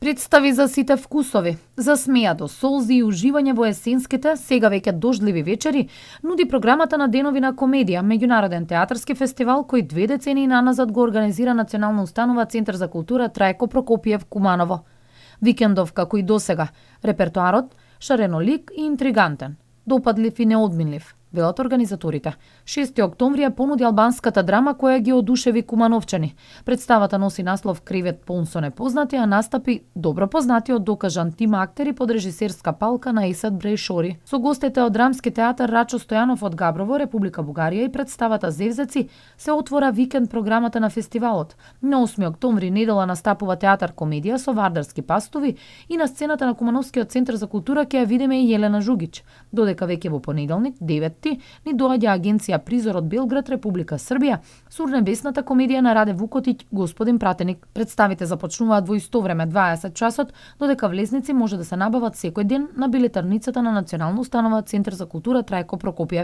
Представи за сите вкусови, за смеа до солзи и уживање во есенските, сега веќе дождливи вечери, нуди програмата на Денови на комедија, меѓународен театарски фестивал кој 2 децении наназад го организира Национална установа Центар за култура Трајко Прокопиев Куманово. Викендов како и досега, репертоарот шаренолик и интригантен, допадлив и неодминлив, велат организаторите. 6 октомври ја понуди албанската драма која ги одушеви кумановчани. Представата носи наслов Кревет полн со непознати, а настапи добро познатиот докажан тим актери под режисерска палка на Есад Брејшори. Со гостите од Драмски театар Рачо Стојанов од Габрово, Република Бугарија и представата Зевзеци се отвора викенд програмата на фестивалот. На 8 октомври недела настапува театар комедија со вардарски пастови и на сцената на Кумановскиот центар за култура ќе ја видиме и Јелена Жугич. Додека веќе во понеделник, 9 ни доаѓа агенција Призор од Белград, Република Србија, со урнебесната комедија на Раде Вукотиќ, Господин пратеник. Представите започнуваат во исто време 20 часот, додека влезници може да се набават секој ден на билетарницата на Национална установа Центар за култура Трајко Прокопиев.